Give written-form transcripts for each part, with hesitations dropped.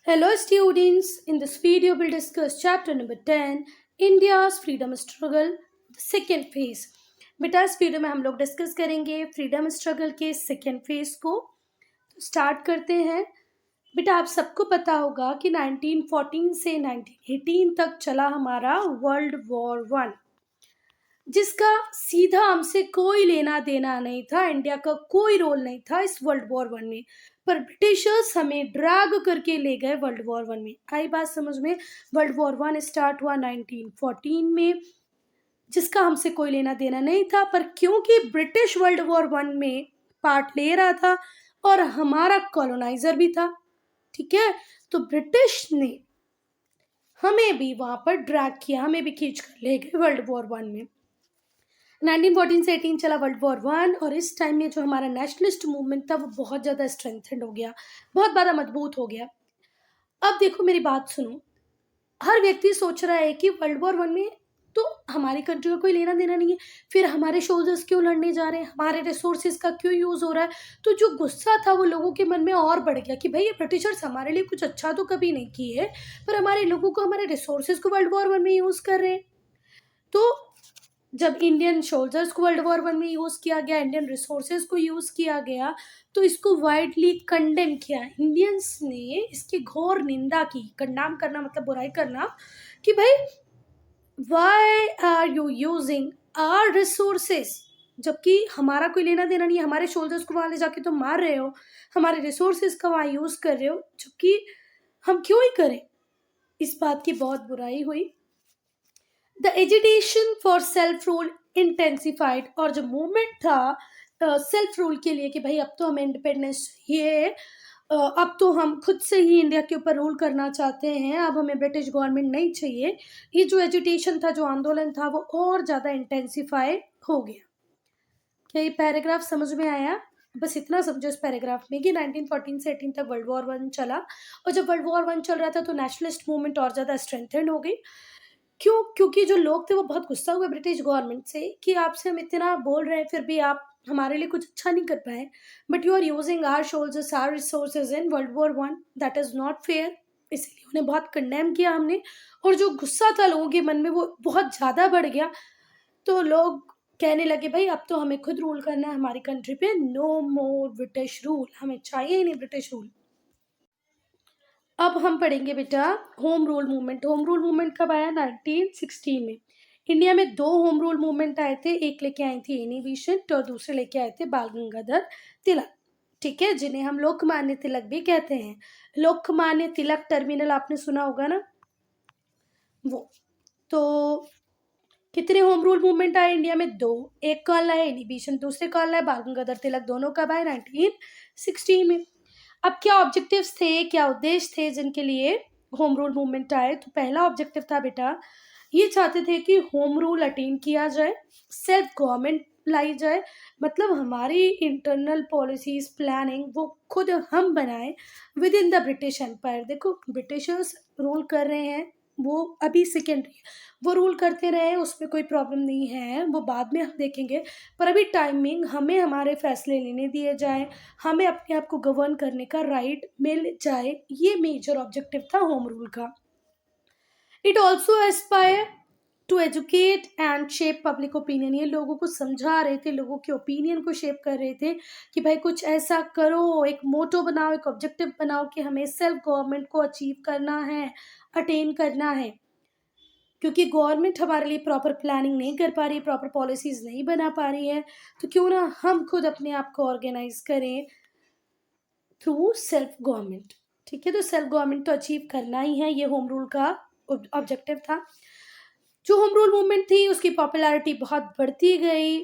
Hello students, in this video we'll discuss chapter number 10 India's freedom struggle the second phase। बेटा इस video में हम लोग discuss करेंगे फ्रीडम स्ट्रगल के सेकेंड फेज को। तो स्टार्ट करते हैं। बेटा आप सबको पता होगा कि 1914 से 1918 तक चला हमारा वर्ल्ड वॉर वन, जिसका सीधा हमसे कोई लेना देना नहीं था। इंडिया का कोई रोल नहीं था इस वर्ल्ड वॉर वन में, पर ब्रिटिशर्स हमें ड्रैग करके ले गए वर्ल्ड वॉर वन में। आई बात समझ में? वर्ल्ड वॉर वन स्टार्ट हुआ 1914 में, जिसका हमसे कोई लेना देना नहीं था, पर क्योंकि ब्रिटिश वर्ल्ड वॉर वन में पार्ट ले रहा था और हमारा कॉलोनाइजर भी था, ठीक है, तो ब्रिटिश ने हमें भी वहां पर ड्रैग किया, हमें भी खींच कर ले गए वर्ल्ड वॉर वन में। 1914 से 18 चला वर्ल्ड वॉर वन, और इस टाइम में जो हमारा नेशनलिस्ट मूवमेंट था वो बहुत ज़्यादा स्ट्रेंथेंड हो गया, बहुत ज़्यादा मजबूत हो गया। अब देखो मेरी बात सुनो, हर व्यक्ति सोच रहा है कि वर्ल्ड वॉर वन में तो हमारी कंट्री का कोई लेना देना नहीं है, फिर हमारे सोल्जर्स क्यों लड़ने जा रहे हैं, हमारे रिसोर्सेज का क्यों यूज़ हो रहा है। तो जो गुस्सा था वो लोगों के मन में और बढ़ गया कि भाई ये ब्रिटिशर्स हमारे लिए कुछ अच्छा तो कभी नहीं किए, पर हमारे लोगों को, हमारे रिसोर्सेज को वर्ल्ड वॉर वन में यूज़ कर रहे हैं। तो जब इंडियन सोल्जर्स को वर्ल्ड वॉर वन में यूज़ किया गया, इंडियन रिसोर्सेज को यूज़ किया गया, तो इसको वाइडली कंडेम किया। इंडियंस ने इसकी घोर निंदा की। कंडेम करना मतलब बुराई करना, कि भाई why are you using our resources, जबकि हमारा कोई लेना देना नहीं है, हमारे सोल्जर्स को वहां ले जाके तो मार रहे हो, हमारे रिसोर्सेज का वहां यूज़ कर रहे हो, जबकि हम क्यों ही करें। इस बात की बहुत बुराई हुई। The agitation for self rule intensified, और जो मूवमेंट था सेल्फ रूल के लिए कि भाई अब तो हमें इंडिपेंडेंस चाहिए, अब तो हम खुद से ही इंडिया के ऊपर रूल करना चाहते हैं, अब हमें ब्रिटिश गवर्नमेंट नहीं चाहिए, ये जो एजिटेशन था, जो आंदोलन था, वो और ज़्यादा इंटेंसिफाई हो गया। क्या ये पैराग्राफ समझ में आया? बस इतना समझो इस पैराग्राफ में कि 1914 से 18 तक वर्ल्ड वॉर वन चला, और जब वर्ल्ड वॉर वन चल रहा था तो नेशनलिस्ट मूवमेंट और ज़्यादा स्ट्रेंथेंड हो गई। क्यों? क्योंकि जो लोग थे वो बहुत गुस्सा हुए ब्रिटिश गवर्नमेंट से कि आपसे हम इतना बोल रहे हैं फिर भी आप हमारे लिए कुछ अच्छा नहीं कर पाए, but you are using our soldiers, our resources in world war one, that is not fair. इसीलिए उन्हें बहुत कंडेम किया हमने, और जो गुस्सा था लोगों के मन में वो बहुत ज़्यादा बढ़ गया। तो लोग कहने लगे भाई अब तो हमें खुद रूल करना है हमारी कंट्री पे, नो मोर ब्रिटिश रूल, हमें चाहिए ही नहीं ब्रिटिश रूल। अब हम पढ़ेंगे बेटा home rule movement. Home rule movement कब आया? 1916 में। इंडिया में दो होम रूल मूवमेंट आए थे, एक लेके आई थी एनी बेसेंट और दूसरे लेके आए थे बाल गंगाधर तिलक, ठीक है, जिन्हें हम लोकमान्य तिलक भी कहते हैं। लोकमान्य तिलक टर्मिनल आपने सुना होगा ना, वो। तो कितने होम रूल मूवमेंट आए इंडिया में? दो। एक कौन लाए? एनी बेसेंट, दूसरे कौन लाए? बाल गंगाधर तिलक। दोनों कब आए? 1916 में। अब क्या ऑब्जेक्टिव्स थे, क्या उद्देश्य थे जिनके लिए होम रूल मूवमेंट आए? तो पहला ऑब्जेक्टिव था बेटा, ये चाहते थे कि होम रूल अटेन किया जाए, सेल्फ गवर्नमेंट लाई जाए, मतलब हमारी इंटरनल पॉलिसीज प्लानिंग वो खुद हम बनाएं within the British empire. देखो ब्रिटिशर्स रूल कर रहे हैं, वो अभी सेकेंडरी है, वो रूल करते रहे, उसमें कोई प्रॉब्लम नहीं है, वो बाद में हम देखेंगे, पर अभी टाइमिंग हमें हमारे फैसले लेने दिए जाए, हमें अपने आप को गवर्न करने का राइट मिल जाए, ये मेजर ऑब्जेक्टिव था होम रूल का। It also aspire to educate and shape public opinion, ये लोगों को समझा रहे थे, लोगों के ओपिनियन को शेप कर रहे थे कि भाई कुछ ऐसा करो, एक मोटो बनाओ, एक ऑब्जेक्टिव बनाओ कि हमें सेल्फ गवर्नमेंट को अचीव करना है, अटेन करना है, क्योंकि गवर्नमेंट हमारे लिए प्रॉपर प्लानिंग नहीं कर पा रही, प्रॉपर पॉलिसीज नहीं बना पा रही है, तो क्यों ना हम खुद अपने आप को ऑर्गेनाइज करें थ्रू सेल्फ गवर्नमेंट। ठीक है, तो सेल्फ गवर्नमेंट तो अचीव करना ही है, ये होम रूल का ऑब्जेक्टिव था। जो होम रूल मूवमेंट थी उसकी पॉपुलैरिटी बहुत बढ़ती गई,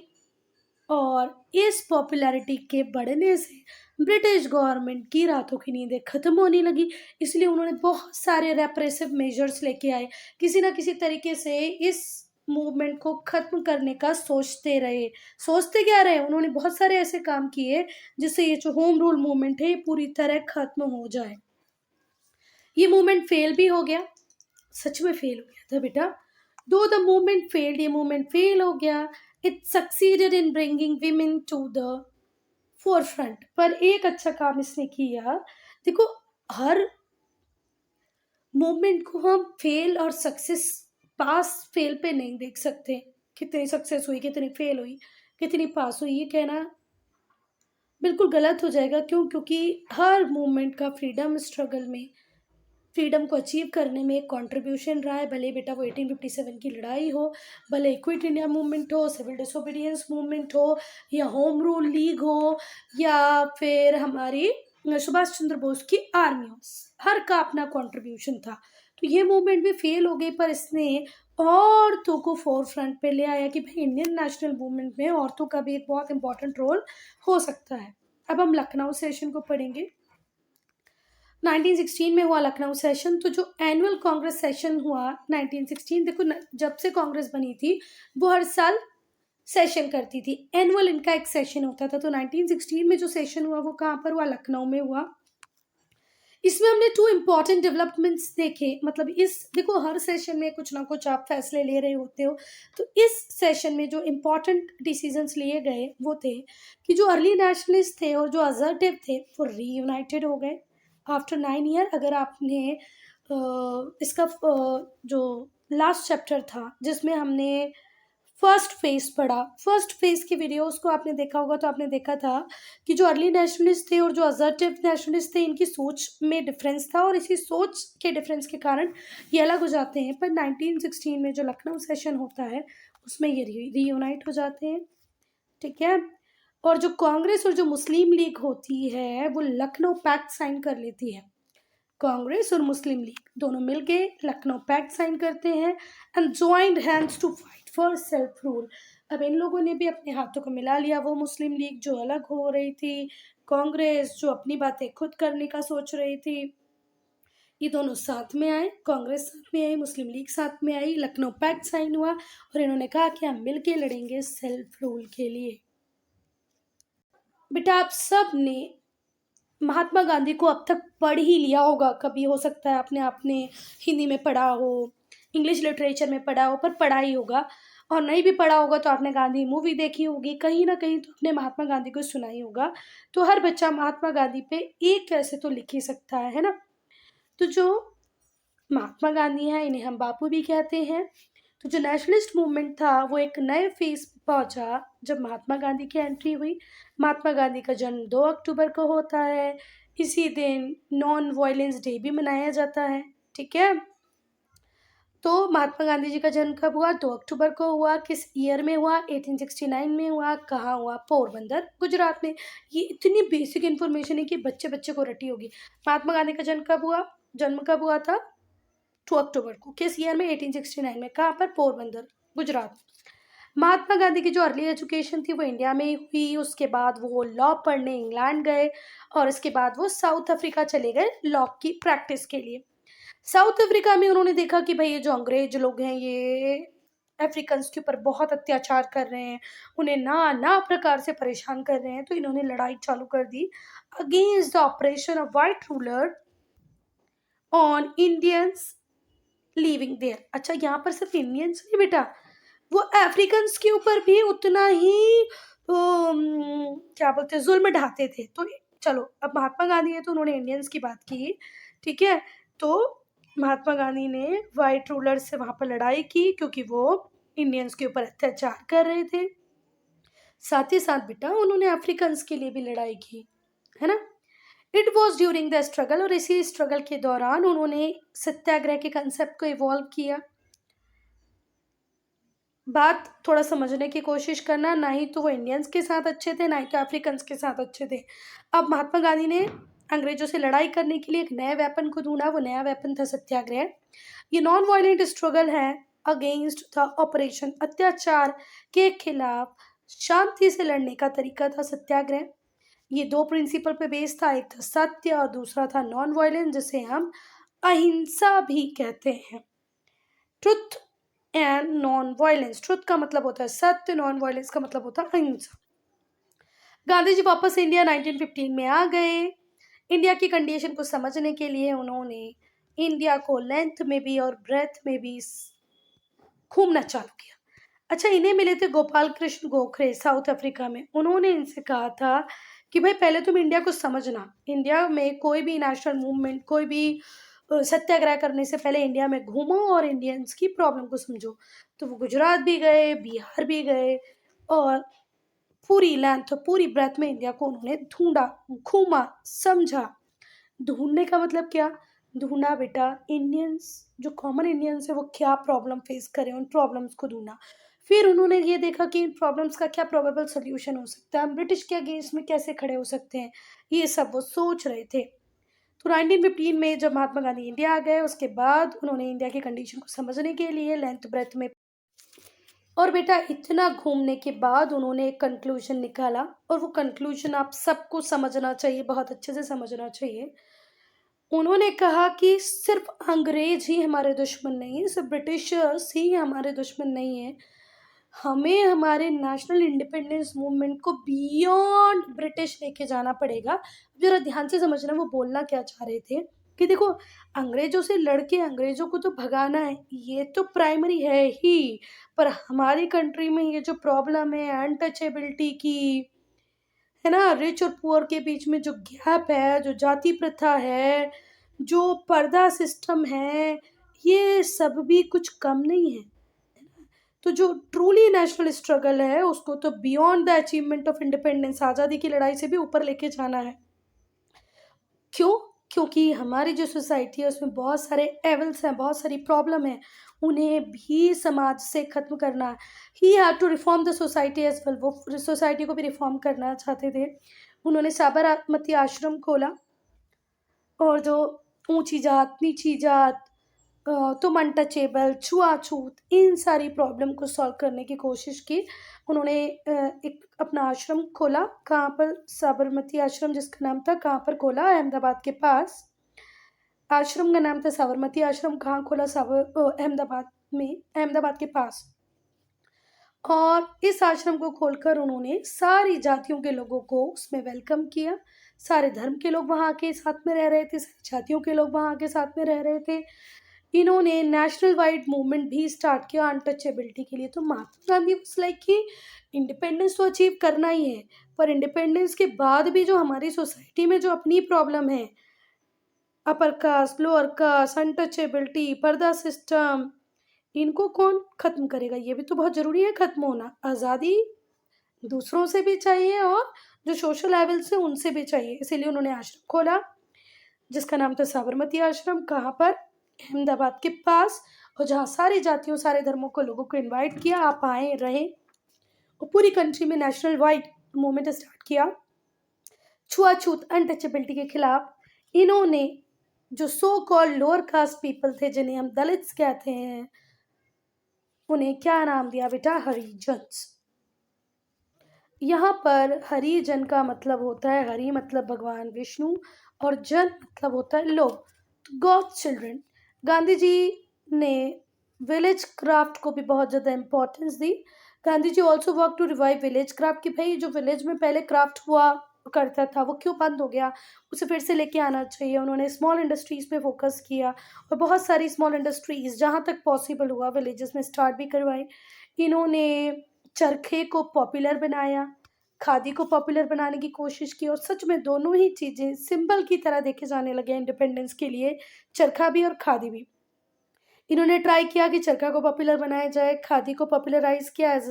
और इस पॉपुलैरिटी के बढ़ने से ब्रिटिश गवर्नमेंट की रातों की नींदें खत्म होने लगी, इसलिए उन्होंने बहुत सारे रेप्रेसिव मेजर्स लेके आए, किसी ना किसी तरीके से इस मूवमेंट को खत्म करने का सोचते रहे। सोचते क्या रहे, उन्होंने बहुत सारे ऐसे काम किए जिससे ये जो होम रूल मूवमेंट है ये पूरी तरह खत्म हो जाए। ये मूवमेंट फेल भी हो गया, सच में फेल हो गया था बेटा। दो द मूवमेंट फेल्ड, ये मूवमेंट फेल हो गया, it succeeded in bringing women to the forefront, पर एक अच्छा काम इसने किया। देखो हर मूवमेंट को हम फेल और सक्सेस, पास फेल पे नहीं देख सकते, कितनी सक्सेस हुई कितनी फेल हुई कितनी पास हुई, ये कहना बिल्कुल गलत हो जाएगा। क्यों? क्योंकि हर मूवमेंट का फ्रीडम स्ट्रगल में, फ्रीडम को अचीव करने में एक कंट्रीब्यूशन रहा है। भले बेटा वो 1857 की लड़ाई हो, भले क्विट इंडिया मूवमेंट हो, सिविल डिसोबीडियंस मूवमेंट हो, या होम रूल लीग हो, या फिर हमारी सुभाष चंद्र बोस की आर्मी हो, हर का अपना कंट्रीब्यूशन था। तो ये मूवमेंट भी फेल हो गई, पर इसने औरतों को फोर फ्रंट पे ले आया कि भाई इंडियन नेशनल मूवमेंट में औरतों का भी एक बहुत इंपॉर्टेंट रोल हो सकता है। अब हम लखनऊ सेशन को पढ़ेंगे। 1916 में हुआ लखनऊ सेशन। तो जो एनुअल कांग्रेस सेशन हुआ 1916, देखो जब से कांग्रेस बनी थी वो हर साल सेशन करती थी, एनुअल इनका एक सेशन होता था। तो 1916 में जो सेशन हुआ वो कहाँ पर हुआ? लखनऊ में हुआ। इसमें हमने 2 इम्पॉर्टेंट डेवलपमेंट्स देखे। मतलब इस देखो हर सेशन में कुछ ना कुछ आप फैसले ले रहे होते हो, तो इस सेशन में जो इम्पॉर्टेंट डिसीजंस लिए गए वो थे कि जो अर्ली नेशनलिस्ट थे और जो असर्टिव थे वो रीयूनाइटेड हो गए आफ्टर 9 ईयर। अगर आपने इसका जो लास्ट चैप्टर था जिसमें हमने फर्स्ट फेज पढ़ा, फर्स्ट फेज की वीडियोस को आपने देखा होगा, तो आपने देखा था कि जो अर्ली नेशनलिस्ट थे और जो असर्टिव नेशनलिस्ट थे इनकी सोच में डिफरेंस था, और इसी सोच के डिफरेंस के कारण ये अलग हो जाते हैं। पर 1916 में जो लखनऊ सेशन होता है उसमें ये रीयूनाइट हो जाते हैं, ठीक है। और जो कांग्रेस और जो मुस्लिम लीग होती है वो लखनऊ पैक्ट साइन कर लेती है। कांग्रेस और मुस्लिम लीग दोनों मिलके लखनऊ पैक्ट साइन करते हैं and joint hands to fight for self rule. अब इन लोगों ने भी अपने हाथों को मिला लिया। वो मुस्लिम लीग जो अलग हो रही थी, कांग्रेस जो अपनी बातें खुद करने का सोच रही थी, ये दोनों साथ में आए। कांग्रेस साथ में आई, मुस्लिम लीग साथ में आई, लखनऊ पैक्ट साइन हुआ और इन्होंने कहा कि हम मिलके लड़ेंगे सेल्फ रूल के लिए। बेटा आप सब ने महात्मा गांधी को अब तक पढ़ ही लिया होगा, कभी हो सकता है आपने हिंदी में पढ़ा हो, इंग्लिश लिटरेचर में पढ़ा हो, पर पढ़ा ही होगा। और नहीं भी पढ़ा होगा तो आपने गांधी मूवी देखी होगी, कहीं ना कहीं तो आपने महात्मा गांधी को सुना ही होगा। तो हर बच्चा महात्मा गांधी पे एक कैसे तो लिख ही सकता है ना। तो जो महात्मा गांधी हैं इन्हें हम बापू भी कहते हैं। तो जो नेशनलिस्ट मूवमेंट था वो एक नए फेज पे पहुंचा जब महात्मा गांधी की एंट्री हुई। महात्मा गांधी का जन्म 2 अक्टूबर को होता है। इसी दिन नॉन वायलेंस डे भी मनाया जाता है, ठीक है। तो महात्मा गांधी जी का जन्म कब हुआ? 2 अक्टूबर को हुआ। किस ईयर में हुआ? 1869 में हुआ। कहाँ हुआ? पोरबंदर, गुजरात में। ये इतनी बेसिक इन्फॉर्मेशन है कि बच्चे बच्चे को रटी होगी। महात्मा गांधी का जन्म कब हुआ? जन्म कब हुआ था? 2 अक्टूबर को। किस ईयर में? 1869 में। कहाँ पर? पोरबंदर, गुजरात। महात्मा गांधी की जो अर्ली एजुकेशन थी वो इंडिया में ही हुई। उसके बाद वो लॉ पढ़ने इंग्लैंड गए और इसके बाद वो साउथ अफ्रीका चले गए लॉ की प्रैक्टिस के लिए। साउथ अफ्रीका में उन्होंने देखा कि भाई ये जो अंग्रेज लोग हैं ये अफ्रीकन्स के ऊपर बहुत अत्याचार कर रहे हैं, उन्हें ना प्रकार से परेशान कर रहे हैं। तो इन्होंने लड़ाई चालू कर दी against the operation of white ruler on Indians living there. अच्छा यहाँ पर सिर्फ इंडियंस नहीं बेटा, वो अफ्रीकन्स के ऊपर भी उतना ही क्या बोलते हैं जुल्म ढाते थे। तो चलो अब महात्मा गांधी है तो उन्होंने इंडियंस की बात की, ठीक है। तो महात्मा गांधी ने वाइट रूलर से वहां पर लड़ाई की क्योंकि वो इंडियंस के ऊपर अत्याचार कर रहे थे। साथ ही साथ बेटा उन्होंने अफ्रीकन्स के लिए भी लड़ाई की, है ना। It was during the struggle, और इसी स्ट्रगल के दौरान उन्होंने सत्याग्रह के कंसेप्ट को इवॉल्व किया। बात थोड़ा समझने की कोशिश करना, ना ही तो वो इंडियंस के साथ अच्छे थे ना ही तो अफ्रीकन्स के साथ अच्छे थे। अब महात्मा गांधी ने अंग्रेजों से लड़ाई करने के लिए एक नए वेपन को ढूंढा, वो नया वेपन था सत्याग्रह। ये नॉन वायलेंट स्ट्रगल है अगेंस्ट द ऑपरेशन, अत्याचार के खिलाफ शांति से लड़ने का तरीका था सत्याग्रह। ये 2 प्रिंसिपल पे बेस था, एक था सत्य और दूसरा था नॉन वायलेंस, जिसे हम अहिंसा भी कहते हैं। Truth and non violence, truth का मतलब होता है सत्य, नॉन वायलेंस का मतलब होता है अहिंसा। गांधी जी वापस इंडिया 1915 में आ गए। इंडिया की कंडीशन को समझने के लिए उन्होंने इंडिया को लेंथ में भी और ब्रेथ में भी घूमना चालू किया। अच्छा इन्हें मिले थे गोपाल कृष्ण गोखले साउथ अफ्रीका में। उन्होंने इनसे कहा था कि भाई पहले तुम इंडिया को समझना, इंडिया में कोई भी नेशनल मूवमेंट, कोई भी सत्याग्रह करने से पहले इंडिया में घूमो और इंडियंस की प्रॉब्लम को समझो। तो वो गुजरात भी गए, बिहार भी गए और पूरी लेंथ पूरी ब्रेथ में इंडिया को उन्होंने ढूंढा, घूमा, समझा। ढूंढने का मतलब क्या? ढूंढा बेटा, इंडियंस जो कॉमन इंडियंस है वो क्या प्रॉब्लम फेस करें, उन प्रॉब्लम्स को ढूंढा। फिर उन्होंने ये देखा कि इन प्रॉब्लम्स का क्या प्रोबेबल सोल्यूशन हो सकता है, हम ब्रिटिश के अगेंस्ट में कैसे खड़े हो सकते हैं, ये सब वो सोच रहे थे। तो 1915 में जब महात्मा गांधी इंडिया आ गए, उसके बाद उन्होंने इंडिया की कंडीशन को समझने के लिए लेंथ ब्रेथ में, और बेटा इतना घूमने के बाद उन्होंने एक कंक्लूजन निकाला, और वो कंक्लूजन आप सबको समझना चाहिए, बहुत अच्छे से समझना चाहिए। उन्होंने कहा कि सिर्फ अंग्रेज ही हमारे दुश्मन नहीं है, सिर्फ ब्रिटिशर्स ही हमारे दुश्मन नहीं है, हमें हमारे नेशनल इंडिपेंडेंस मूवमेंट को बियॉन्ड ब्रिटिश लेके जाना पड़ेगा। जरा ध्यान से समझना वो बोलना क्या चाह रहे थे, कि देखो अंग्रेजों से लड़के अंग्रेजों को तो भगाना है, ये तो प्राइमरी है ही, पर हमारी कंट्री में ये जो प्रॉब्लम है अनटचेबिलिटी की, है ना, रिच और पुअर के बीच में जो गैप है, जो जाति प्रथा है, जो पर्दा सिस्टम है, ये सब भी कुछ कम नहीं है। तो जो ट्रूली नेशनल स्ट्रगल है उसको तो beyond the achievement of independence, आज़ादी की लड़ाई से भी ऊपर लेके जाना है। क्यों? क्योंकि हमारी जो सोसाइटी है उसमें बहुत सारे एवल्स हैं, बहुत सारी प्रॉब्लम है, उन्हें भी समाज से खत्म करना है। He had to reform the society as well, वो सोसाइटी को भी रिफॉर्म करना चाहते थे। उन्होंने साबरमती आश्रम खोला, और जो ऊंची जात, नीची जात, तुम अनटचेबल, छुआछूत, इन सारी प्रॉब्लम को सॉल्व करने की कोशिश की। उन्होंने एक अपना आश्रम खोला, कहाँ पर? साबरमती आश्रम जिसका नाम था, कहाँ पर खोला? अहमदाबाद के पास। आश्रम का नाम था साबरमती आश्रम, कहाँ खोला? अहमदाबाद में, अहमदाबाद के पास। और इस आश्रम को खोलकर उन्होंने सारी जातियों के लोगों को उसमें वेलकम किया। सारे धर्म के लोग वहाँ के साथ में रह रहे थे, सारी जातियों के लोग वहाँ के साथ में रह रहे थे। इन्होंने नेशनल वाइड मूवमेंट भी स्टार्ट किया अनटचेबिलिटी के लिए। तो महात्मा गांधी वाज लाइक कि इंडिपेंडेंस तो अचीव करना ही है, पर इंडिपेंडेंस के बाद भी जो हमारी सोसाइटी में जो अपनी प्रॉब्लम है, upper caste, lower caste, untouchability, पर्दा सिस्टम, इनको कौन खत्म करेगा? ये भी तो बहुत जरूरी है खत्म होना। आज़ादी दूसरों से भी चाहिए और जो सोशल लेवल्स है उनसे भी चाहिए। इसीलिए उन्होंने आश्रम खोला जिसका नाम था साबरमती आश्रम, कहाँ पर? अहमदाबाद के पास। और जहाँ सारी जातियों, सारे धर्मों को, लोगों को इनवाइट किया, आप आए, रहें, और पूरी कंट्री में नेशनल वाइड मूवमेंट स्टार्ट किया छुआछूत, अनटचेबिलिटी के खिलाफ। इन्होंने जो so called lower caste people थे, जिन्हें हम दलित्स कहते हैं, उन्हें क्या नाम दिया बेटा? हरिजन्स। यहाँ पर हरिजन का मतलब होता है, हरि मतलब भगवान विष्णु, और जन मतलब होता है लोग, गॉड्स चिल्ड्रन। गांधी जी ने विलेज क्राफ्ट को भी बहुत ज़्यादा इम्पोर्टेंस दी। Gandhi ji also work to revive village craft, कि भाई जो विलेज में पहले क्राफ्ट हुआ करता था वो क्यों बंद हो गया, उसे फिर से लेके आना चाहिए। उन्होंने स्मॉल इंडस्ट्रीज़ पे फोकस किया, और बहुत सारी स्मॉल इंडस्ट्रीज़ जहाँ तक पॉसिबल हुआ विलेजेस में स्टार्ट भी करवाई। इन्होंने चरखे को पॉपुलर बनाया, खादी को पॉपुलर बनाने की कोशिश की, और सच में दोनों ही चीज़ें सिंबल की तरह देखे जाने लगे इंडिपेंडेंस के लिए, चरखा भी और खादी भी। इन्होंने ट्राई किया कि चरखा को पॉपुलर बनाया जाए, खादी को पॉपुलराइज किया as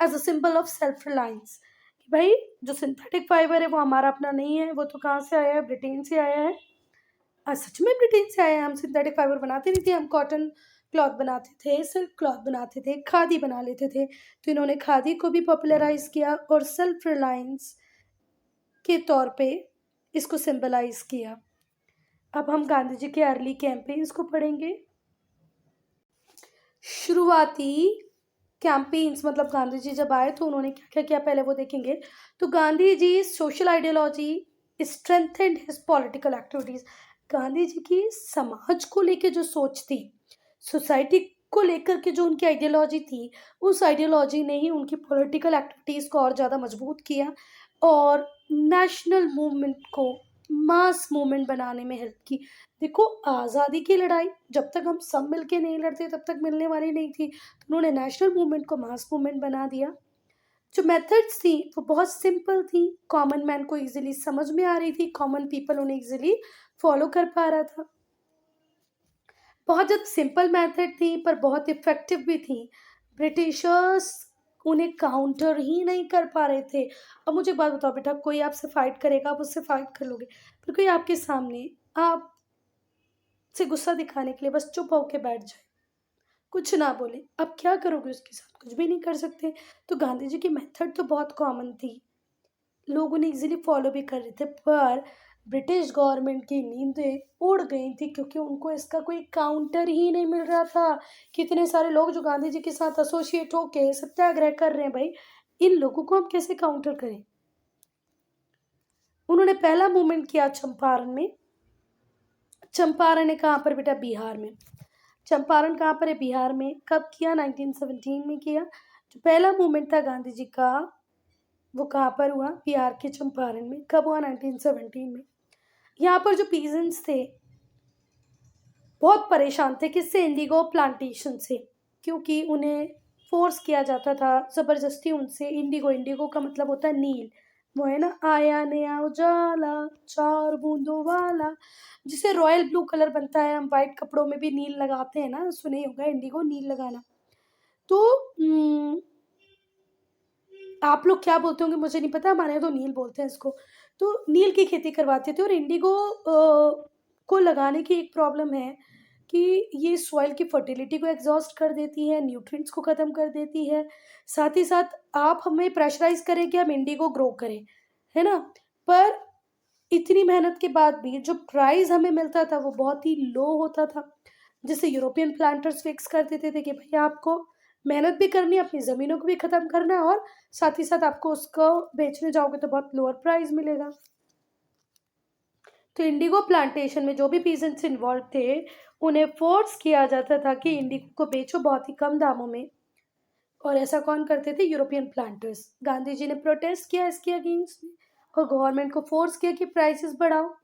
a symbol of self reliance, कि भाई जो सिंथेटिक फाइबर है वो हमारा अपना नहीं है, वो तो कहाँ से आया है? ब्रिटेन से आया है। सच में ब्रिटेन से आया है। हम सिंथेटिक फाइबर बनाते नहीं थे, हम कॉटन क्लॉथ बनाते थे, सिल्क क्लॉथ बनाते थे, खादी बना लेते थे। तो इन्होंने खादी को भी पॉपुलराइज किया और सेल्फ रिलायंस के तौर पे इसको सिंबलाइज किया। अब हम गांधी जी के अर्ली कैंपेन्स को पढ़ेंगे। शुरुआती कैंपेन्स मतलब गांधी जी जब आए तो उन्होंने क्या क्या किया पहले वो देखेंगे। तो Gandhi ji social ideology strengthened his political activities. Gandhi ji की समाज को लेकर जो सोच थी, सोसाइटी को लेकर के जो उनकी आइडियोलॉजी थी, उस आइडियोलॉजी ने ही उनकी पॉलिटिकल एक्टिविटीज़ को और ज़्यादा मजबूत किया और नेशनल मूवमेंट को मास मूवमेंट बनाने में हेल्प की। देखो आज़ादी की लड़ाई जब तक हम सब मिलके नहीं लड़ते तब तक मिलने वाली नहीं थी, तो उन्होंने नेशनल मूवमेंट को मास मूवमेंट बना दिया। जो मेथड्स थी वो बहुत सिंपल थी, कॉमन मैन को इजीली समझ में आ रही थी, कॉमन पीपल उन्हें इजीली फॉलो कर पा रहा था। बहुत ज़्यादा सिंपल मेथड थी पर बहुत इफ़ेक्टिव भी थी। ब्रिटिशर्स उन्हें काउंटर ही नहीं कर पा रहे थे। अब मुझे एक बात बताओ बेटा, कोई आपसे फ़ाइट करेगा, आप उससे फ़ाइट कर लोगे। पर कोई आपके सामने आपसे गुस्सा दिखाने के लिए बस चुप होके बैठ जाए, कुछ ना बोले, आप क्या करोगे उसके साथ? कुछ भी नहीं कर सकते। तो गांधी जी की मेथड तो बहुत कॉमन थी, लोग उन्हें इजीली फॉलो भी कर रहे थे, पर ब्रिटिश गवर्नमेंट की नींदें उड़ गई थी क्योंकि उनको इसका कोई काउंटर ही नहीं मिल रहा था। कितने सारे लोग जो गांधी जी के साथ एसोसिएट होके सत्याग्रह कर रहे हैं भाई, इन लोगों को हम कैसे काउंटर करें। उन्होंने पहला मूवमेंट किया चंपारण में। चंपारण है कहाँ पर बेटा? बिहार में। चंपारण कहाँ पर है? बिहार में। कब किया? 1917 में किया। जो पहला मूवमेंट था गांधी जी का, वो कहाँ पर हुआ? बिहार के चंपारण में। कब हुआ? 1917 में। यहाँ पर जो पीजेंट्स थे बहुत परेशान थे, किससे? इंडिगो प्लांटेशन से, क्योंकि उन्हें फोर्स किया जाता था ज़बरदस्ती उनसे। इंडिगो, इंडिगो का मतलब होता है नील, वो है ना, आया नया उजाला चार बूंदों वाला, जिसे रॉयल ब्लू कलर बनता है। हम वाइट कपड़ों में भी नील लगाते हैं ना, सुने ही होगा इंडिगो नील लगाना। तो आप लोग क्या बोलते होंगे मुझे नहीं पता, हमारे यहाँ तो नील बोलते हैं इसको। तो नील की खेती करवाते थे। और इंडिगो को लगाने की एक प्रॉब्लम है कि ये सॉइल की फर्टिलिटी को एग्जॉस्ट कर देती है, न्यूट्रिएंट्स को ख़त्म कर देती है। साथ ही साथ आप हमें प्रेशराइज करें कि हम इंडिगो ग्रो करें, है ना। पर इतनी मेहनत के बाद भी जो प्राइस हमें मिलता था वो बहुत ही लो होता था, जिससे यूरोपियन प्लांटर्स फिक्स कर देते थे कि भाई आपको मेहनत भी करनी है, अपनी ज़मीनों को भी ख़त्म करना है, और साथ ही साथ आपको उसको बेचने जाओगे तो बहुत लोअर प्राइस मिलेगा। तो इंडिगो प्लांटेशन में जो भी पीजेंट्स इन्वॉल्व थे, उन्हें फोर्स किया जाता था कि इंडिगो को बेचो बहुत ही कम दामों में। और ऐसा कौन करते थे? European planters. गांधी जी ने प्रोटेस्ट किया इसके अगेंस्ट में, और गवर्नमेंट को फोर्स किया कि प्राइसेस बढ़ाओ।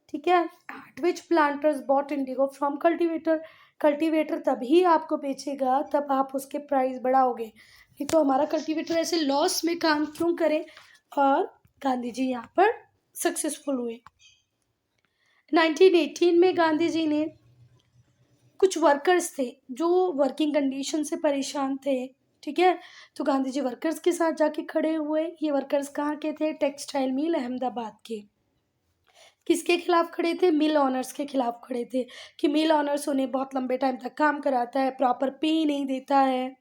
ठीक है। At which planters bought indigo from cultivator. Cultivator तभी आपको बेचेगा तब आप उसके प्राइस बढ़ाओगे, नहीं तो हमारा कल्टीवेटर ऐसे लॉस में काम क्यों करे। और गांधी जी यहाँ पर सक्सेसफुल हुए। 1918 में गांधी जी ने, कुछ वर्कर्स थे जो वर्किंग कंडीशन से परेशान थे, ठीक है, तो गांधी जी वर्कर्स के साथ जाके खड़े हुए। ये वर्कर्स कहाँ के थे? टेक्सटाइल मिल अहमदाबाद के। किसके खिलाफ खड़े थे? मिल ऑनर्स के खिलाफ खड़े थे कि मिल ऑनर्स उन्हें बहुत लंबे टाइम तक काम कराता है, प्रॉपर पे नहीं देता है।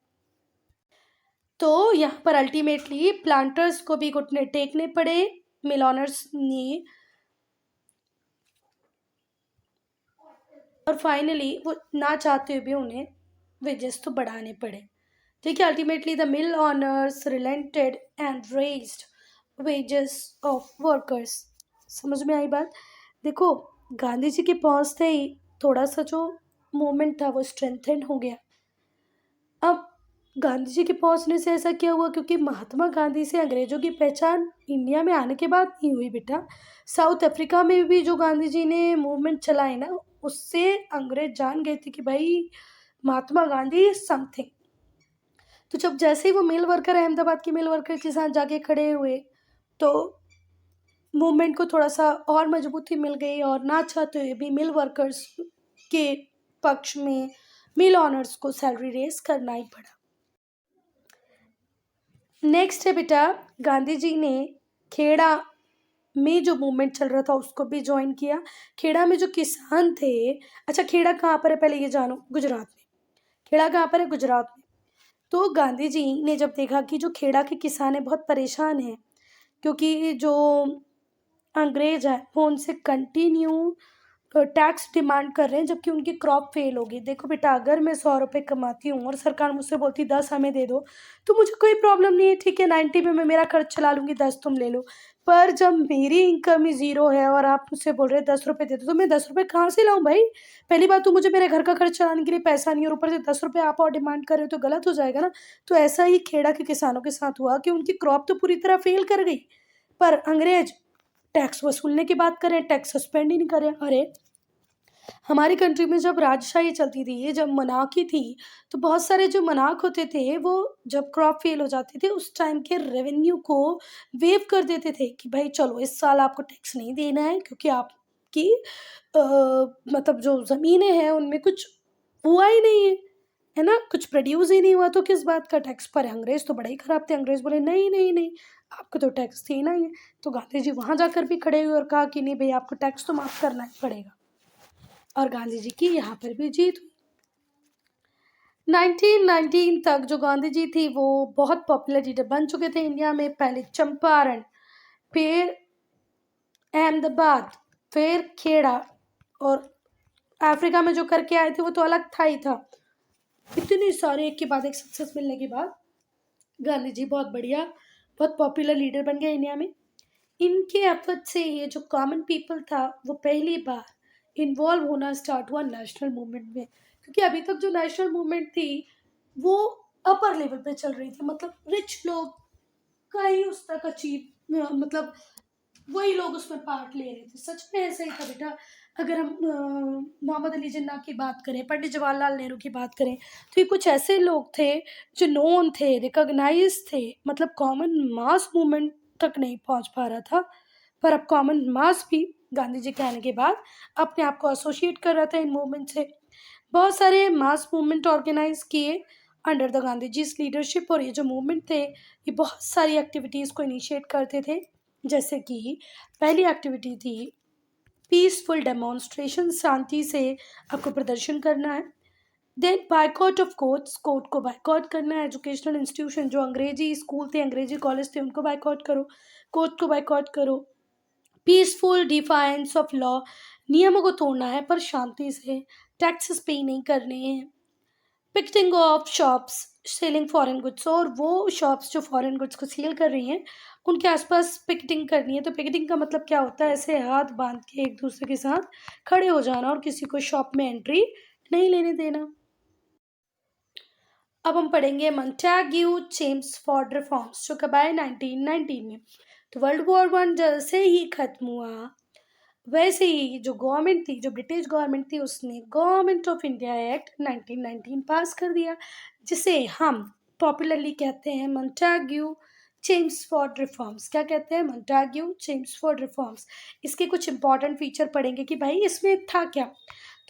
तो यहाँ पर अल्टीमेटली प्लांटर्स को भी घुटने टेकने पड़े। मिल ऑनर्स ने, और फाइनली वो ना चाहते हुए भी उन्हें वेजेस तो बढ़ाने पड़े। ठीक है। Ultimately the mill owners relented and raised wages of workers. समझ में आई बात? देखो, गांधी जी के पहुंचते ही थोड़ा सा जो मूवमेंट था वो स्ट्रेंथन हो गया। अब गांधी जी के पहुंचने से ऐसा क्या हुआ? क्योंकि महात्मा गांधी से अंग्रेजों की पहचान इंडिया में आने के बाद नहीं हुई बेटा। साउथ अफ्रीका में भी जो गांधी जी ने मूवमेंट चलाई ना, उससे अंग्रेज जान गए थे कि भाई महात्मा गांधी समथिंग। तो जब जैसे ही वो मिल वर्कर, अहमदाबाद के मिल वर्कर के साथ जाके खड़े हुए, तो मूवमेंट को थोड़ा सा और मजबूती मिल गई, और ना चाहते हुए भी मिल वर्कर्स के पक्ष में मिल ऑनर्स को सैलरी रेस करना ही पड़ा। नेक्स्ट है बेटा, गांधी जी ने खेड़ा में जो मूवमेंट चल रहा था उसको भी ज्वाइन किया। खेड़ा में जो किसान थे, अच्छा खेड़ा कहाँ पर है पहले ये जानो? गुजरात में। खेड़ा कहाँ पर है? गुजरात में। तो गांधी जी ने जब देखा कि जो खेड़ा के किसान हैं बहुत परेशान हैं, क्योंकि जो अंग्रेज हैं वो उनसे कंटिन्यू टैक्स डिमांड कर रहे हैं, जबकि उनकी क्रॉप फेल होगी। देखो बेटा, अगर मैं 100 रुपये कमाती हूँ और सरकार मुझसे बोलती 10 हमें दे दो, तो मुझे कोई प्रॉब्लम नहीं है, ठीक है, 90 में मैं मेरा खर्च चला लूँगी, 10 तुम ले लो। पर जब मेरी इनकम ही ज़ीरो है और आप मुझसे बोल रहे हैं 10 रुपये दे दो, तो मैं 10 रुपये कहाँ से लाऊँ भाई? पहली बात तो मुझे मेरे घर का खर्च चलाने के लिए पैसा नहीं है, और ऊपर से 10 रुपये आप और डिमांड कर रहे हो तो गलत हो जाएगा ना। तो ऐसा ही खेड़ा के किसानों के साथ हुआ कि उनकी क्रॉप तो पूरी तरह फेल कर गई, पर अंग्रेज टैक्स वसूलने की बात करें, टैक्स सस्पेंड ही नहीं करें। अरे, हमारी कंट्री में जब राजशाही चलती थी, जब मनाकी थी, तो बहुत सारे जो मनाक होते थे वो जब क्रॉप फेल हो जाती थी उस टाइम के रेवेन्यू को वेव कर देते थे कि भाई चलो इस साल आपको टैक्स नहीं देना है क्योंकि आप कि मतलब जो ज़मीनें हैं उनमें कुछ हुआ ही नहीं है ना? कुछ प्रोड्यूस ही नहीं हुआ, तो किस बात का टैक्स पर है? अंग्रेज़ तो बड़े ही खराब थे, अंग्रेज़ बोले नहीं, नहीं, नहीं, आपको तो टैक्स देना ही है। तो गांधी जी वहाँ जाकर भी खड़े हुए और कहा कि नहीं भई, आपको टैक्स तो माफ़ करना ही पड़ेगा, और गांधी जी की यहाँ पर भी जीत हुई। 1919 तक जो गांधी जी थी वो बहुत पॉपुलर लीडर बन चुके थे इंडिया में। पहले चंपारण, फिर अहमदाबाद, फिर खेड़ा, और अफ्रीका में जो करके आए थे वो तो अलग था ही था। इतने सारे एक के बाद एक सक्सेस मिलने के बाद गांधी जी बहुत बढ़िया, बहुत पॉपुलर लीडर बन गए इंडिया में। इनके एफर्ट से ये जो कॉमन पीपल था वो पहली बार इन्वॉल्व होना स्टार्ट हुआ नेशनल मूवमेंट में, क्योंकि अभी तक जो नेशनल मूवमेंट थी वो अपर लेवल पे चल रही थी, मतलब रिच लोग का ही उस तक अचीव, मतलब वही लोग उसमें पार्ट ले रहे थे। सच में ऐसा ही था बेटा। अगर हम मोहम्मद अली जिन्ना की बात करें, पंडित जवाहरलाल नेहरू की बात करें, तो ये कुछ ऐसे लोग थे जो नोन थे, रिकॉग्नाइज थे, मतलब कॉमन मास मूवमेंट तक नहीं पहुंच पा रहा था, पर अब कॉमन मास भी गांधी जी के आने के बाद अपने आप को एसोसिएट कर रहा था इन मूवमेंट से। बहुत सारे मास मूवमेंट ऑर्गेनाइज किए under the Gandhi ji leadership, और ये जो मूवमेंट थे ये बहुत सारी एक्टिविटीज़ को इनिशिएट करते थे। जैसे कि पहली एक्टिविटी थी पीसफुल डेमोन्स्ट्रेशन, शांति से आपको प्रदर्शन करना है। Then boycott of courts, court को बाइकआउट करना है। एजुकेशनल इंस्टीट्यूशन, जो अंग्रेजी स्कूल थे, अंग्रेजी कॉलेज थे, उनको बाइकआउट करो, कोर्ट को बाइकआउट करो। पीसफुल डिफाइंस ऑफ लॉ, नियमों को तोड़ना है पर शांति से, टैक्सेस पे नहीं करने हैं। Picketing of shops selling foreign goods, और वो शॉप्स जो फॉरेन गुड्स को सेल कर रही हैं उनके आसपास पिकटिंग करनी है। तो पिकटिंग का मतलब क्या होता है? ऐसे हाथ बांध के एक दूसरे के साथ खड़े हो जाना और किसी को शॉप में एंट्री नहीं लेने देना। अब हम पढ़ेंगे मंटेग्यू चेम्सफोर्ड रिफॉर्म्स, जो कब आए 1919 में। तो वर्ल्ड वॉर वन जैसे ही खत्म हुआ, वैसे ही जो गवर्नमेंट थी, जो ब्रिटिश गवर्नमेंट थी, उसने गवर्नमेंट ऑफ इंडिया एक्ट 1919 पास कर दिया, जिसे हम पॉपुलरली कहते हैं मंटेग्यू चेम्सफोर्ड रिफॉर्म्स। क्या कहते हैं? मंटेग्यू चेम्सफोर्ड रिफॉर्म्स। इसके कुछ इंपॉर्टेंट फीचर पढ़ेंगे कि भाई इसमें था क्या।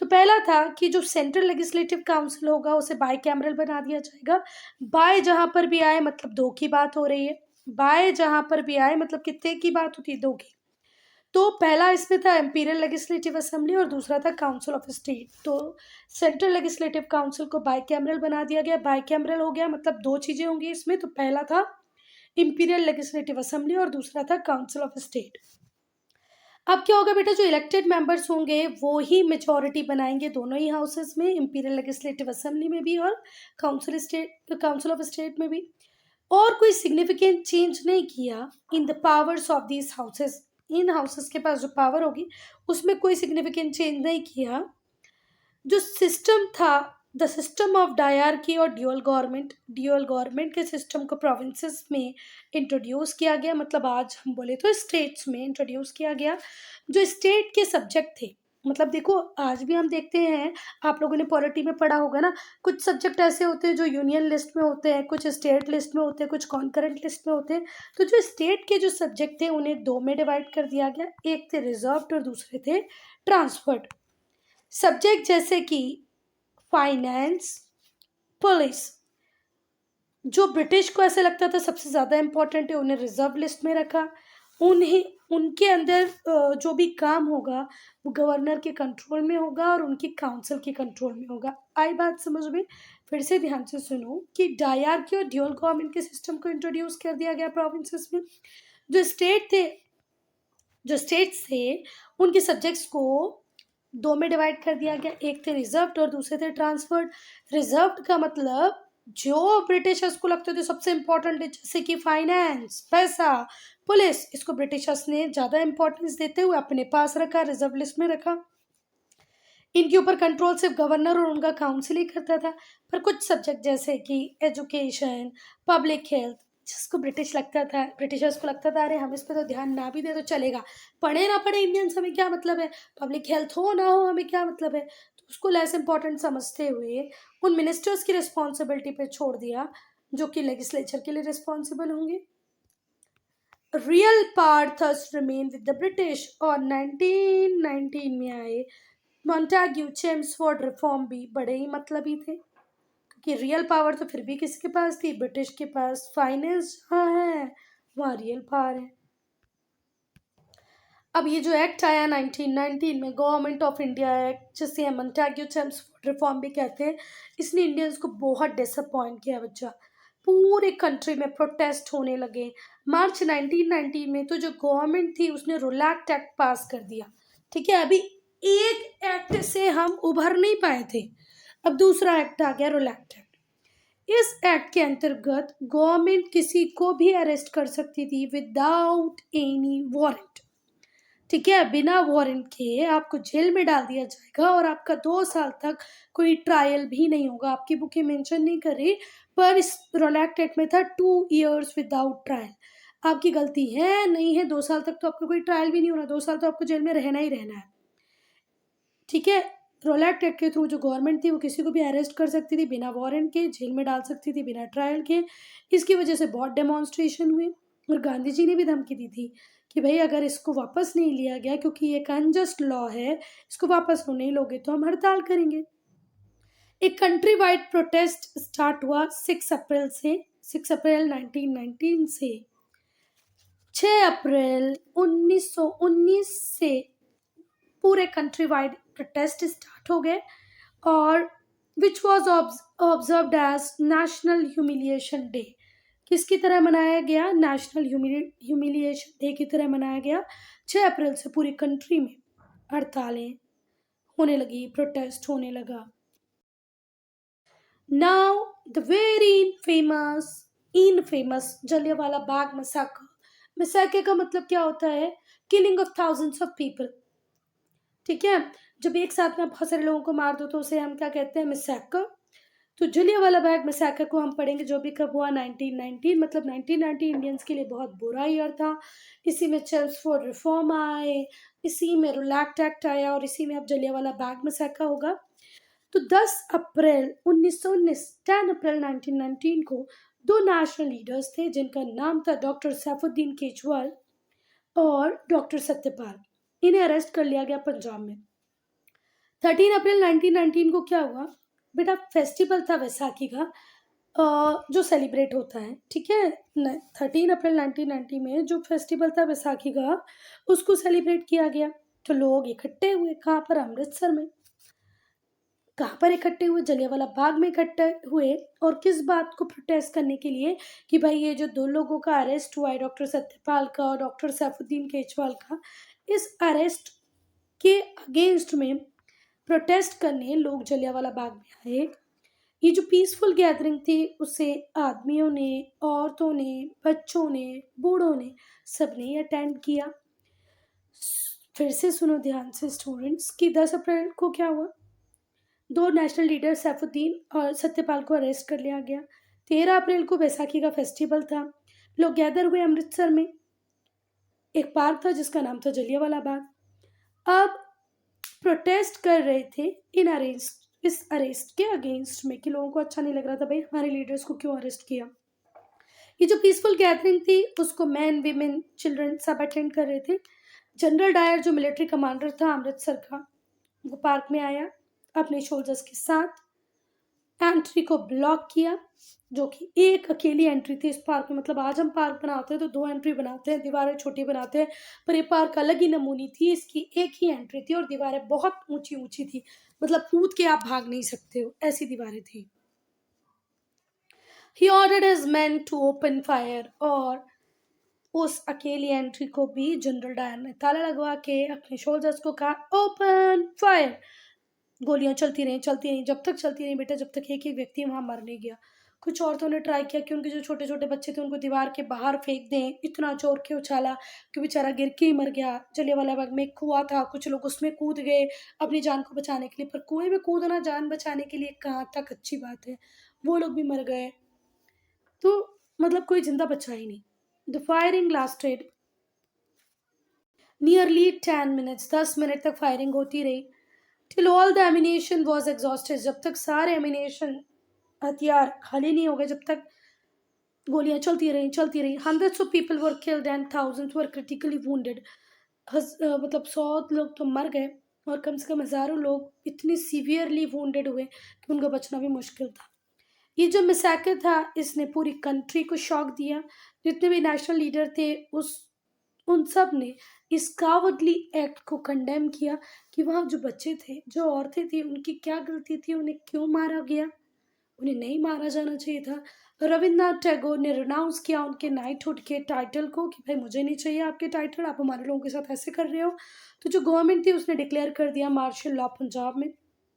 तो पहला था कि जो सेंट्रल लेजिस्लेटिव काउंसिल होगा उसे बाई कैमरल बना दिया जाएगा। बाय जहां पर भी आए मतलब दो की बात हो रही है, बाय जहां पर भी आए मतलब कितने की बात होती है? दो की। तो पहला इसमें था इंपीरियल लेजिस्लेटिव असेंबली और दूसरा था काउंसिल ऑफ स्टेट। तो सेंट्रल लेजिस्लेटिव काउंसिल को बाइकैमरल बना दिया गया। बाइकैमरल हो गया मतलब दो चीजें होंगी इसमें। तो पहला था इंपीरियल लेजिस्लेटिव असेंबली और दूसरा था काउंसिल ऑफ स्टेट। अब क्या होगा बेटा? जो इलेक्टेड मेंबर्स होंगे वो ही मेजोरिटी बनाएंगे दोनों ही हाउसेस में, इंपीरियल लेजिस्लेटिव असेंबली में भी और काउंसिल ऑफ स्टेट में भी। और कोई सिग्निफिकेंट चेंज नहीं किया in the powers of these houses. In houses के पास जो पावर होगी उसमें कोई सिग्निफिकेंट चेंज नहीं किया। जो सिस्टम था, द सिस्टम ऑफ डायरकी और ड्यूअल गवर्नमेंट के सिस्टम को प्रोविंसेस में इंट्रोड्यूस किया गया, मतलब आज हम बोले तो स्टेट्स में इंट्रोड्यूस किया गया। जो स्टेट के सब्जेक्ट थे, मतलब देखो आज भी हम देखते हैं, आप लोगों ने पॉलिटी में पढ़ा होगा ना, कुछ सब्जेक्ट ऐसे होते हैं जो यूनियन लिस्ट में होते हैं, कुछ स्टेट लिस्ट में होते हैं, कुछ कॉन्करेंट लिस्ट में होते हैं। तो जो स्टेट के जो सब्जेक्ट थे उन्हें दो में डिवाइड कर दिया गया, एक थे रिजर्व्ड और दूसरे थे ट्रांसफर्ड सब्जेक्ट। जैसे कि फाइनेंस, पुलिस, जो ब्रिटिश को ऐसे लगता था सबसे ज़्यादा इंपॉर्टेंट है, उन्हें रिजर्व लिस्ट में रखा। उन्हें उनके अंदर जो भी काम होगा वो गवर्नर के कंट्रोल में होगा और उनकी काउंसिल के कंट्रोल में होगा। आई बात समझ में? फिर से ध्यान से सुनो कि डायरकी और ड्यूअल गवर्नमेंट के सिस्टम को इंट्रोड्यूस कर दिया गया प्रोविंसेस में। जो स्टेट्स थे उनके सब्जेक्ट्स को दो में डिवाइड कर दिया गया, एक थे रिजर्व्ड और दूसरे थे ट्रांसफर्ड। रिजर्व्ड का मतलब जो ब्रिटिशर्स को लगते थे सबसे इंपॉर्टेंट है, जैसे कि फाइनेंस, पैसा, पुलिस, इसको ब्रिटिशर्स ने ज्यादा इंपॉर्टेंस देते हुए अपने पास रखा, रिजर्व लिस्ट में रखा। इनके ऊपर कंट्रोल सिर्फ गवर्नर और उनका काउंसिल ही करता था। पर कुछ सब्जेक्ट जैसे कि एजुकेशन, पब्लिक हेल्थ, जिसको ब्रिटिशर्स को लगता था अरे हम इस पे तो ध्यान ना भी दे तो चलेगा, पढ़े ना पढ़े इंडियंस हमें क्या मतलब है, पब्लिक हेल्थ हो ना हो हमें क्या मतलब है, तो उसको लेस इंपॉर्टेंट समझते हुए उन मिनिस्टर्स की रिस्पॉन्सिबिलिटी पे छोड़ दिया जो कि लेजिस्लेचर के लिए रिस्पॉन्सिबल होंगे। Real power thus remain with the British, और 1919 में आए मॉन्टेग्यू चेम्सफोर्ड रिफॉर्म भी बड़े ही मतलबी थे, क्योंकि रियल पावर तो फिर भी किसके पास थी, ब्रिटिश के पास। फाइनेंस जहाँ है वहाँ रियल पावर है। अब ये जो एक्ट आया 1919 में, गवर्नमेंट ऑफ इंडिया एक्ट, जिसे हम मॉन्टेग्यू चेम्सफोर्ड रिफॉर्म भी कहते हैं, इसने इंडियंस को बहुत डिसअपॉइंट किया बच्चा। पूरे कंट्री में प्रोटेस्ट होने लगे। मार्च 1919 में तो जो गवर्नमेंट थी उसने रोलैक्ट एक्ट पास कर दिया। ठीक है, अभी एक एक्ट से हम उभर नहीं पाए थे, अब दूसरा एक्ट आ गया, रोलैक्ट एक्ट। इस एक्ट के अंतर्गत गवर्नमेंट किसी को भी अरेस्ट कर सकती थी विदाउट एनी वारंट। ठीक है, बिना वारंट के आपको जेल में डाल दिया जाएगा और आपका 2 साल तक कोई ट्रायल भी नहीं होगा। आपकी बुकें मेंशन नहीं कर रही, पर इस रोलैक्ट एक्ट में था 2 years विदाउट ट्रायल। आपकी गलती है नहीं है, 2 साल तक तो आपका कोई ट्रायल भी नहीं होना, 2 साल तो आपको जेल में रहना ही रहना है। ठीक है, रोलैक्ट एक्ट के थ्रू जो गवर्नमेंट थी वो किसी को भी अरेस्ट कर सकती थी बिना वारंट के, जेल में डाल सकती थी बिना ट्रायल के। इसकी वजह से बहुत डेमोन्स्ट्रेशन हुए और गांधी जी ने भी धमकी दी थी कि भाई अगर इसको वापस नहीं लिया गया, क्योंकि ये एक अनजस्ट लॉ है, इसको वापस नहीं लोगे तो हम हड़ताल करेंगे। एक कंट्री वाइड प्रोटेस्ट स्टार्ट हुआ 6 अप्रैल से, 6 अप्रैल 1919 से 6 अप्रैल 1919 से पूरे कंट्री वाइड प्रोटेस्ट स्टार्ट हो गए, और which was observed as national humiliation day. किसकी तरह मनाया गया, नेशनल ह्यूमिलिएशन डे की तरह मनाया गया। 6 अप्रैल से पूरी कंट्री में हड़तालें होने लगी, प्रोटेस्ट होने लगा। Now the very infamous Jallianwala Bagh मैसाकर। मैसाकर का मतलब क्या होता है, killing of thousands of people. ठीक है, जब एक साथ में बहुत सारे लोगों को मार दो तो उसे हम क्या कहते हैं, मैसाकर। तो जलियांवाला बाग मैसाकर को हम पढ़ेंगे जो भी कब हुआ, 1919, मतलब 1919 इंडियंस के लिए बहुत बुरा ईयर था। इसी में चेम्सफोर्ड रिफॉर्म आए, इसी में रोलैक्ट एक्ट आया, और इसी में अब जलियांवाला बाग मैसाकर होगा। तो 10 अप्रैल 1919, 10 अप्रैल 1919 को दो नेशनल लीडर्स थे जिनका नाम था डॉक्टर सैफुद्दीन केजरीवाल और डॉक्टर सत्यपाल। इन्हें अरेस्ट कर लिया गया पंजाब में। 13 अप्रैल 1919 को क्या हुआ बेटा, फेस्टिवल था वैसाखी का, जो सेलिब्रेट होता है। ठीक है, 13 अप्रैल 1990 में जो फेस्टिवल था वैसाखी का, उसको सेलिब्रेट किया गया। तो लोग इकट्ठे हुए कहाँ पर, अमृतसर में। कहाँ पर इकट्ठे हुए, जलियांवाला बाग में इकट्ठे हुए। और किस बात को प्रोटेस्ट करने के लिए कि भाई ये जो दो लोगों का अरेस्ट हुआ है, डॉक्टर सत्यपाल का और डॉक्टर सैफुद्दीन केजरीवाल का, इस अरेस्ट के अगेंस्ट में प्रोटेस्ट करने लोग जलियांवाला बाग में आए। ये जो पीसफुल गैदरिंग थी उसे आदमियों ने, औरतों ने, बच्चों ने, बूढ़ों ने, सबने अटेंड किया। फिर से सुनो ध्यान से स्टूडेंट्स कि 10 अप्रैल को क्या हुआ, दो नेशनल लीडर सैफुद्दीन और सत्यपाल को अरेस्ट कर लिया गया। 13 अप्रैल को बैसाखी का फेस्टिवल था, लोग गैदर हुए अमृतसर में। एक पार्क था जिसका नाम था जलियांवाला बाग। अब प्रोटेस्ट कर रहे थे इस अरेस्ट के अगेंस्ट में, कि लोगों को अच्छा नहीं लग रहा था भाई हमारे लीडर्स को क्यों अरेस्ट किया। ये जो पीसफुल गैदरिंग थी उसको मैन, विमेन, चिल्ड्रन सब अटेंड कर रहे थे। जनरल डायर जो मिलिट्री कमांडर था अमृतसर का, वो पार्क में आया अपने सोल्जर्स के साथ, एंट्री को ब्लॉक किया, जो कि एक अकेली एंट्री थी इस पार्क में। मतलब आज हम पार्क बनाते हैं तो 2 एंट्री बनाते हैं, दीवारें छोटी बनाते हैं, पर ये पार्क अलग ही नमूनी थी, इसकी एक ही एंट्री थी और दीवारें बहुत ऊंची ऊंची थी, मतलब कूद के आप भाग नहीं सकते हो, ऐसी दीवारें थी। He ordered his men to open fire, और उस अकेली एंट्री को भी जनरल डायर ने ताला लगवा के अपने सोल्जर्स को कहा ओपन फायर। गोलियां चलती रही, जब तक चलती रही बेटा, जब तक एक ही व्यक्ति वहां मर नहीं गया। कुछ औरतों ने ट्राई किया कि उनके जो छोटे छोटे बच्चे थे उनको दीवार के बाहर फेंक दें, इतना जोर के उछाला कि बेचारा गिर के ही मर गया। जलियांवाला बाग में एक कुआं था, कुछ लोग उसमें कूद गए अपनी जान को बचाने के लिए, पर कुएं में कूदना जान बचाने के लिए कहाँ तक अच्छी बात है, वो लोग भी मर गए। तो मतलब कोई जिंदा बचा ही नहीं। The firing lasted nearly 10 minutes, 10 minute तक फायरिंग होती रही। Till all the ammunition was exhausted, जब तक सारे एमिनेशन, हथियार खाली नहीं हो गए, जब तक गोलियां चलती रही। Hundreds of people were killed and thousands were critically wounded. मतलब 100 लोग तो मर गए और कम से कम हज़ारों लोग इतनी सीवियरली वुंडेड हुए कि उनका बचना भी मुश्किल था। ये जो मैसेकर था इसने पूरी कंट्री को शॉक दिया। जितने भी नेशनल लीडर थे उस उन सब ने इस कावर्डली एक्ट को कंडेम किया कि वहाँ जो बच्चे थे, जो औरतें थी, उनकी क्या गलती थी, उन्हें क्यों मारा गया, उन्हें नहीं मारा जाना चाहिए था। रविन्द्रनाथ टैगोर ने रिनाउंस किया उनके नाइटहुड के टाइटल को कि भाई मुझे नहीं चाहिए आपके टाइटल, आप हमारे लोगों के साथ ऐसे कर रहे हो। तो जो गवर्नमेंट थी उसने डिक्लेयर कर दिया मार्शल लॉ पंजाब में।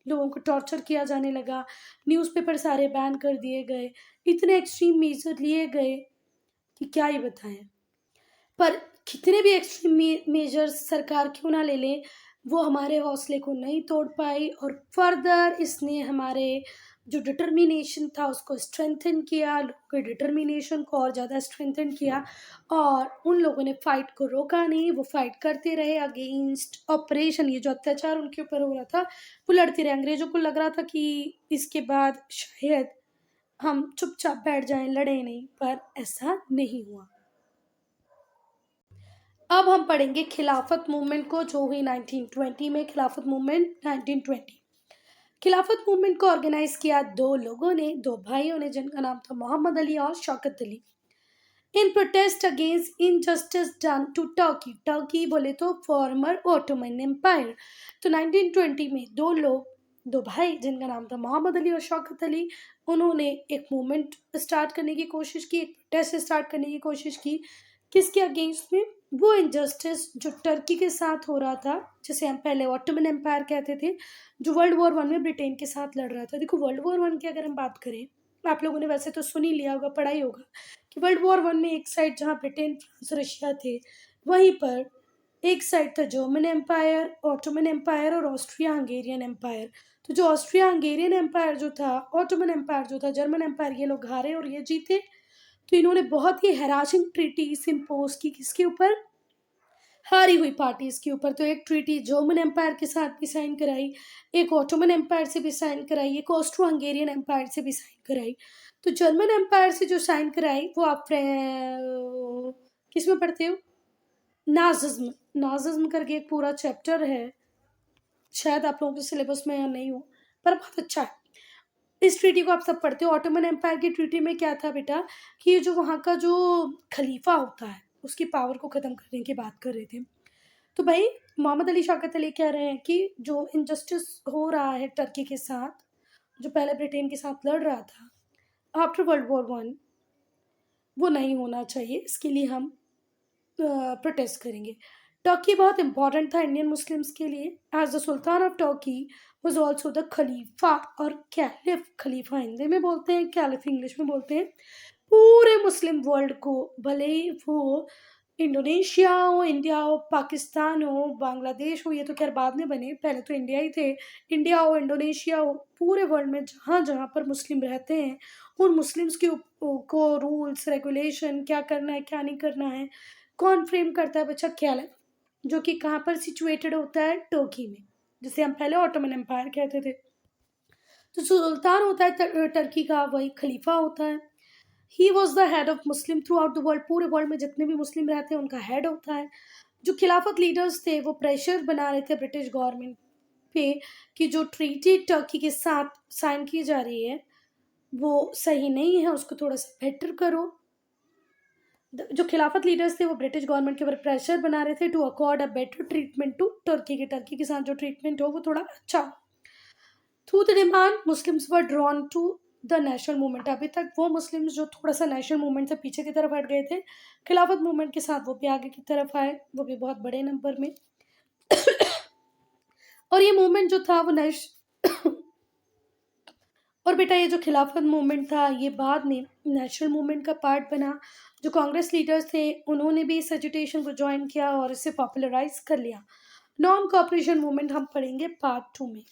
लोगों को टॉर्चर किया जाने लगा, न्यूज़पेपर सारे बैन कर दिए गए, इतने एक्सट्रीम मेजर लिए गए कि क्या ही बताएं। पर कितने भी एक्सट्रीम मेजर्स सरकार क्यों ना ले ले, वो हमारे हौसले को नहीं तोड़ पाई और फर्दर इसने हमारे जो डिटर्मिनेशन था उसको स्ट्रेंथन किया, लोगों के डिटर्मिनेशन को और ज़्यादा स्ट्रेंथन किया और उन लोगों ने फाइट को रोका नहीं, वो फाइट करते रहे अगेंस्ट ऑपरेशन। ये जो अत्याचार उनके ऊपर हो रहा था वो लड़ते रहे। अंग्रेज़ों को लग रहा था कि इसके बाद शायद हम चुपचाप बैठ जाएं, लड़े नहीं, पर ऐसा नहीं हुआ। अब हम पढ़ेंगे खिलाफत मूवमेंट को, जो हुई 1920 में। खिलाफत मूवमेंट 1920। खिलाफत मूवमेंट को ऑर्गेनाइज किया दो लोगों ने, दो भाइयों ने, जिनका नाम था मोहम्मद अली और Shaukat Ali. In protest against injustice done to Turkey. Turkey बोले तो फॉर्मर ओटोमन एम्पायर। तो 1920 में दो लोग, दो भाई जिनका नाम था मोहम्मद अली और शौकत अली, उन्होंने एक मूवमेंट स्टार्ट करने की कोशिश की, एक प्रोटेस्ट स्टार्ट करने की कोशिश की। किसके अगेंस्ट में? वो इनजस्टिस जो टर्की के साथ हो रहा था, जिसे हम पहले ऑटोमन एम्पायर कहते थे, जो वर्ल्ड वॉर वन में ब्रिटेन के साथ लड़ रहा था। देखो वर्ल्ड वॉर वन की अगर हम बात करें, आप लोगों ने वैसे तो सुन ही लिया होगा, पढ़ा ही होगा कि वर्ल्ड वॉर वन में एक साइड जहाँ ब्रिटेन, फ्रांस, रशिया थे, वहीं पर एक साइड था जर्मन एम्पायर, ऑटोमन एम्पायर और ऑस्ट्रिया हंगेरियन एम्पायर। तो जो ऑस्ट्रिया हंगेरियन एम्पायर जो था, ऑटोमन एम्पायर जो था, जर्मन एम्पायर, ये लोग हारे और ये जीते। तो इन्होंने बहुत ही हैरासिंग ट्रीटीज इम्पोज की किसके ऊपर? हारी हुई पार्टीज के ऊपर। तो एक ट्रीटी जर्मन एम्पायर के साथ भी साइन कराई, एक ऑटोमन एम्पायर से भी साइन कराई, एक ऑस्ट्रो हंगेरियन एम्पायर से भी साइन कराई। तो जर्मन एम्पायर से जो साइन कराई वो आप किस में पढ़ते हो? नाजिज्म। नाजिज्म करके एक पूरा चैप्टर है, शायद आप लोगों के सिलेबस में या नहीं हो, पर बहुत अच्छा है। इस ट्रीटी को आप सब पढ़ते हो। ऑटोमन एम्पायर की ट्रीटी में क्या था बेटा कि ये जो वहाँ का जो खलीफा होता है उसकी पावर को ख़त्म करने की बात कर रहे थे। तो भाई मोहम्मद अली शौकत अली कह रहे हैं कि जो इनजस्टिस हो रहा है टर्की के साथ, जो पहले ब्रिटेन के साथ लड़ रहा था आफ्टर वर्ल्ड वॉर वन, वो नहीं होना चाहिए, इसके लिए हम प्रोटेस्ट करेंगे। टर्की बहुत इंपॉर्टेंट था इंडियन मुस्लिम्स के लिए, as the sultan of Turkey was also the khalifa, और कैलिफ, खलीफा हिंदी में बोलते हैं, कैलिफ इंग्लिश में बोलते हैं। पूरे मुस्लिम वर्ल्ड को, भले ही वो इंडोनेशिया हो, इंडिया हो, पाकिस्तान हो, बांग्लादेश हो, ये तो खैर बाद में बने, पहले तो इंडिया ही थे, इंडिया हो, इंडोनेशिया हो, पूरे वर्ल्ड में जहाँ जहाँ पर मुस्लिम रहते हैं उन मुस्लिम्स के को रूल्स रेगुलेशन, क्या करना है क्या नहीं करना है, कौन फ्रेम करता है बच्चा? कैलिफ, जो कि कहाँ पर सिचुएटेड होता है? टर्की में, जिसे हम पहले ऑटोमन एम्पायर कहते थे। तो सुल्तान होता है टर्की का, वही खलीफा होता है। He was the head of Muslim through out the world. पूरे वर्ल्ड में जितने भी मुस्लिम रहते हैं उनका हेड होता है। जो खिलाफत लीडर्स थे वो प्रेशर बना रहे थे ब्रिटिश गवर्नमेंट पे कि जो ट्रीटी टर्की के साथ साइन की जा रही है वो सही नहीं है, उसको थोड़ा सा बेटर करो। जो खिलाफत लीडर्स थे वो ब्रिटिश गवर्नमेंट के ऊपर प्रेशर बना रहे थे to accord a better treatment to Turkey, के टर्की के साथ जो ट्रीटमेंट हो वो थोड़ा अच्छा हो। Through the demand Muslims were drawn to the national movement. अभी तक वो मुस्लिम्स जो थोड़ा सा नेशनल मूवमेंट से पीछे की तरफ हट गए थे, खिलाफत मूवमेंट के साथ वो भी आगे की तरफ आए, वो भी बहुत बड़े नंबर में। और ये मूवमेंट जो था वो और बेटा ये जो खिलाफत मूवमेंट था ये बाद में नेशनल मूवमेंट का पार्ट बना। जो कांग्रेस लीडर्स थे उन्होंने भी इस एजिटेशन को ज्वाइन किया और इसे पॉपुलराइज कर लिया। नॉन कॉपरेशन मूवमेंट हम पढ़ेंगे पार्ट 2 में।